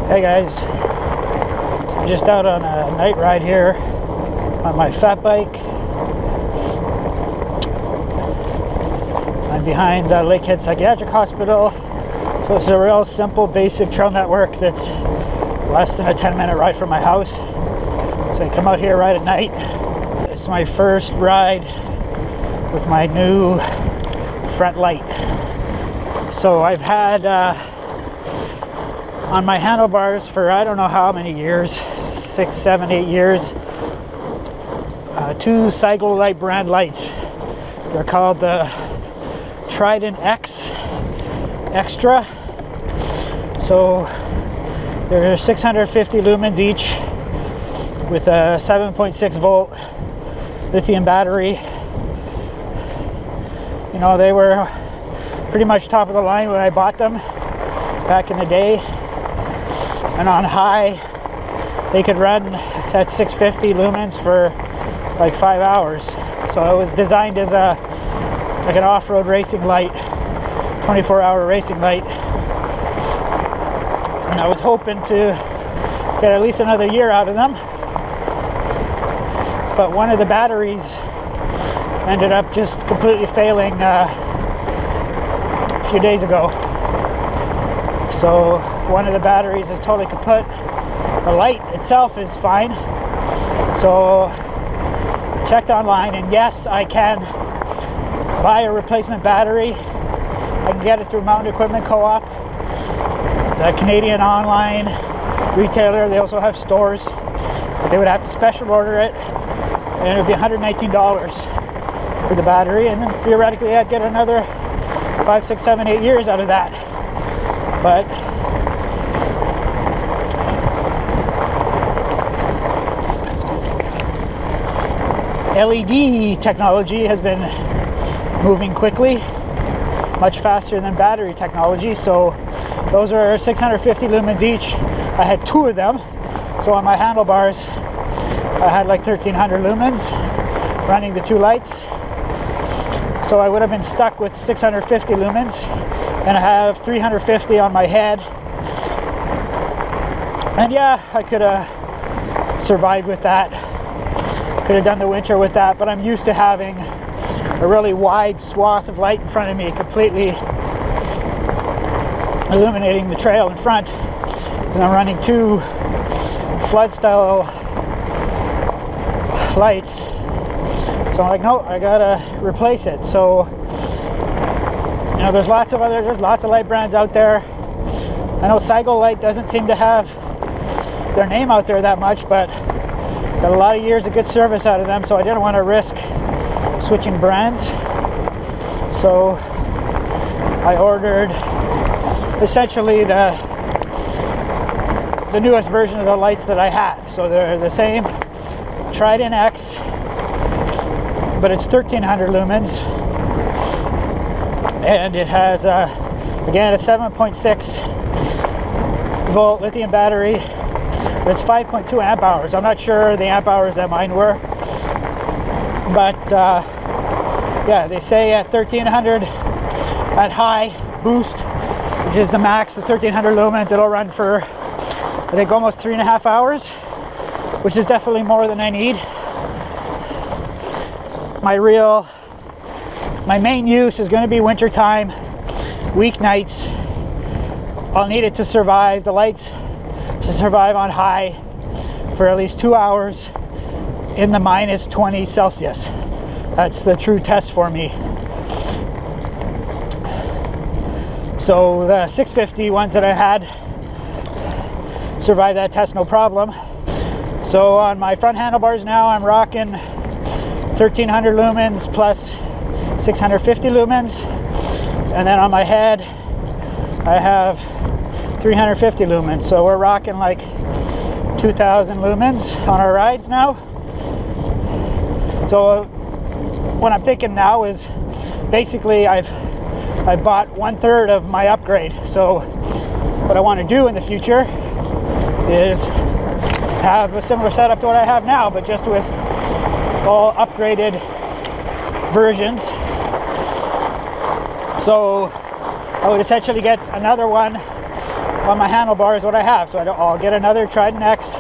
Hey guys, I'm just out on a night ride here on my fat bike. I'm behind Lakehead Psychiatric Hospital, so it's a real simple basic trail network that's less than a 10-minute ride from my house. So I come out here right at night. It's my first ride with my new front light. So I've had on my handlebars for I don't know how many years, 6, 7, 8 years, two Cycle Light brand lights. They're called the Trident X Extra. So they're 650 lumens each with a 7.6 volt lithium battery. You know, they were pretty much top of the line when I bought them back in the day. And on high, they could run at 650 lumens for like 5 hours. So it was designed as like an off-road racing light, 24-hour racing light. And I was hoping to get at least another year out of them. But one of the batteries ended up just completely failing a few days ago. So one of the batteries is totally kaput. The light itself is fine. So checked online, and yes, I can buy a replacement battery. I can get it through Mountain Equipment Co-op. It's a Canadian online retailer. They also have stores, but they would have to special order it, and it would be $119 for the battery, and then theoretically I'd get another 5, 6, 7, 8 years out of that. But LED technology has been moving quickly, much faster than battery technology. So those are 650 lumens each. I had 2 of them. So on my handlebars, I had like 1300 lumens running the 2 lights. So I would have been stuck with 650 lumens, and I have 350 on my head. And yeah, I could have survived with that. Could have done the winter with that, but I'm used to having a really wide swath of light in front of me, completely illuminating the trail in front, because I'm running 2 flood style lights. So I'm like, no, I gotta replace it. So, you know, there's lots of light brands out there. I know Cycle Light doesn't seem to have their name out there that much, but got a lot of years of good service out of them, so I didn't want to risk switching brands. So I ordered essentially the newest version of the lights that I had. So they're the same Trident X, but it's 1300 lumens, and it has again a 7.6 volt lithium battery. It's 5.2 amp hours. I'm not sure the amp hours that mine were, but yeah, they say at 1300 at high boost, which is the max, the 1300 lumens, it'll run for I think almost 3.5 hours, which is definitely more than I need. My main use is going to be winter time, weeknights. I'll need it to survive the lights, to survive on high for at least 2 hours in the minus 20 Celsius. That's the true test for me. So the 650 ones that I had survived that test no problem. So on my front handlebars now, I'm rocking 1300 lumens plus 650 lumens, and then on my head I have 350 lumens. So we're rocking like 2000 lumens on our rides now. So what I'm thinking now is basically I bought 1/3 of my upgrade. So what I want to do in the future is have a similar setup to what I have now, but just with all upgraded versions. So I would essentially get another one on my handlebar is what I have. So I'll get another Trident X.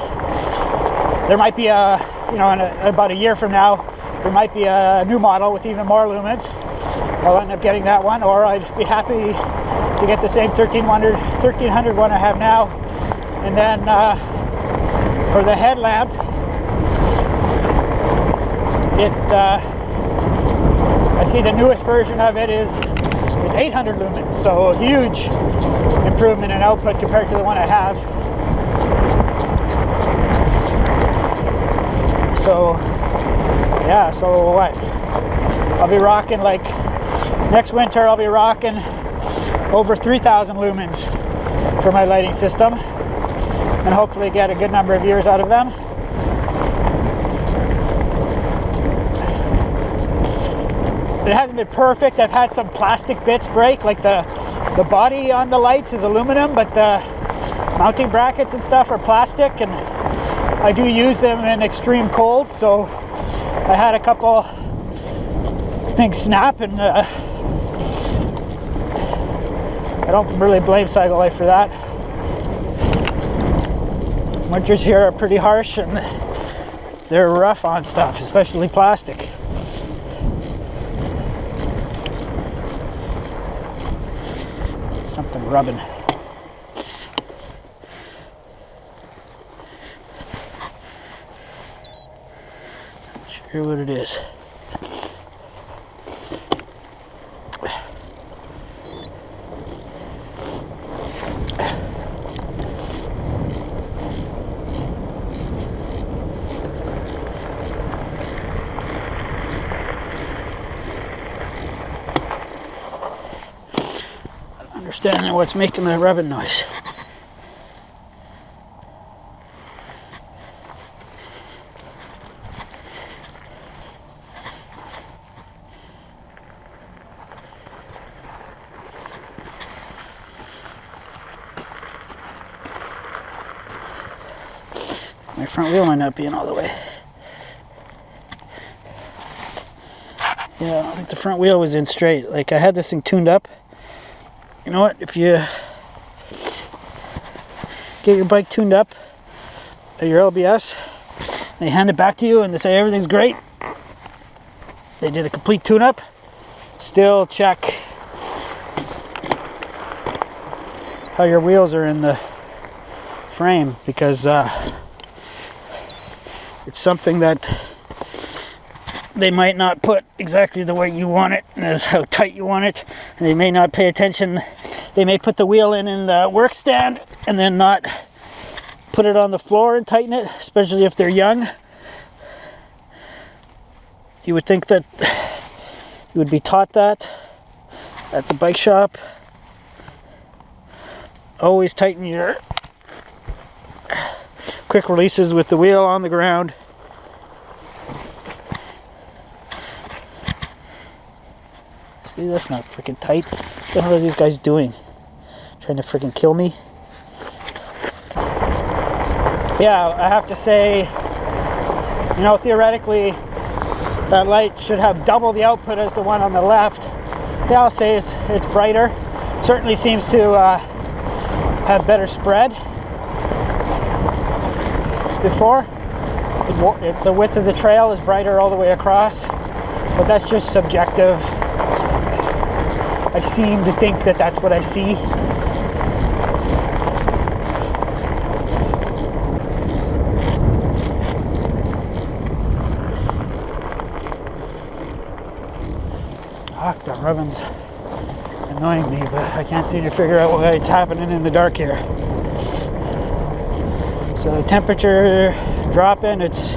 There might be a, you know, in about a year from now, there might be a new model with even more lumens. I'll end up getting that one, or I'd be happy to get the same 1300 one I have now. And then for the headlamp, I see the newest version of it is 800 lumens, so a huge improvement in output compared to the one I have. So yeah, so what? I'll be rocking, like, next winter I'll be rocking over 3,000 lumens for my lighting system, and hopefully get a good number of years out of them. It hasn't been perfect. I've had some plastic bits break, like the body on the lights is aluminum, but the mounting brackets and stuff are plastic, and I do use them in extreme cold, so I had a couple things snap, and I don't really blame Cycle Life for that. Winters here are pretty harsh, and they're rough on stuff, especially plastic. Something rubbing. Not sure what it is. Understanding what's making the rubbing noise. My front wheel might not be in all the way. Yeah, I think the front wheel was in straight. Like, I had this thing tuned up. You know what, if you get your bike tuned up at your LBS, they hand it back to you and they say everything's great, they did a complete tune-up, still check how your wheels are in the frame, because it's something that they might not put exactly the way you want it and as how tight you want it, and they may not pay attention. They may put the wheel in the work stand and then not put it on the floor and tighten it, especially if they're young. You would think that you would be taught that at the bike shop. Always tighten your quick releases with the wheel on the ground. See, that's not freaking tight. What the hell are these guys doing? Trying to freaking kill me? Yeah, I have to say, you know, theoretically, that light should have double the output as the one on the left. Yeah, I'll say it's brighter. Certainly seems to have better spread. Before, the width of the trail is brighter all the way across, but that's just subjective. I seem to think that that's what I see. Fuck, the rubbing's annoying me, but I can't seem to figure out why it's happening in the dark here. So temperature dropping, it's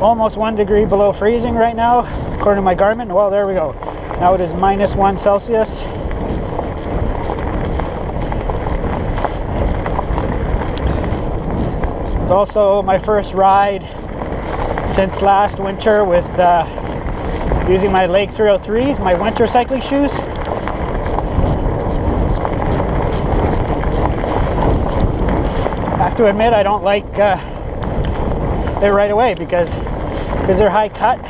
almost 1 degree below freezing right now, according to my Garmin. Well, there we go. Now it is -1 Celsius. It's also my first ride since last winter with using my Lake 303s, my winter cycling shoes. I have to admit, I don't like it right away because they're high cut.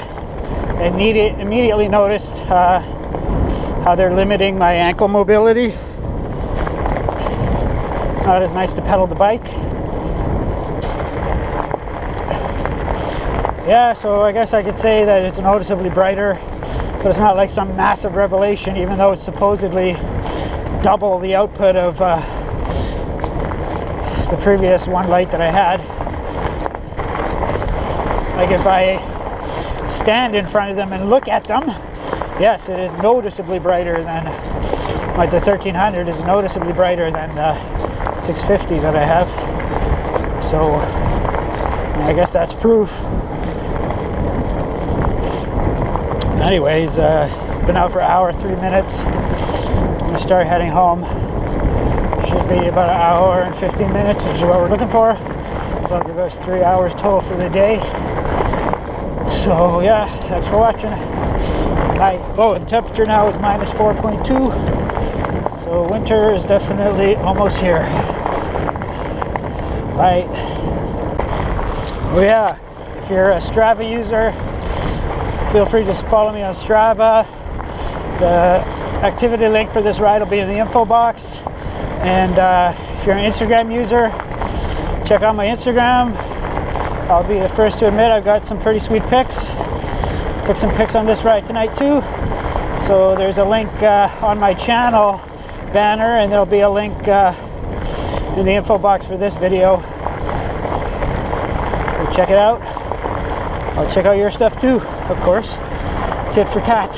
I immediately noticed how they're limiting my ankle mobility. not as nice to pedal the bike. Yeah, so I guess I could say that it's noticeably brighter, but it's not like some massive revelation, even though it's supposedly double the output of the previous one light that I had. Like if I stand in front of them and look at them, yes, it is noticeably brighter than, like the 1300 is noticeably brighter than the 650 that I have. So I guess that's proof. Anyways, been out for an hour, 3 minutes. I'm gonna start heading home. Should be about an hour and 15 minutes, which is what we're looking for. That'll give us 3 hours total for the day. So yeah, thanks for watching. Oh, the temperature now is minus 4.2. So winter is definitely almost here. Bye. Oh yeah, if you're a Strava user, feel free to follow me on Strava. The activity link for this ride will be in the info box. And if you're an Instagram user, check out my Instagram. I'll be the first to admit I've got some pretty sweet pics. Took some pics on this ride tonight too. So there's a link on my channel banner, and there'll be a link in the info box for this video. So check it out. I'll check out your stuff too, of course. Tit for tat.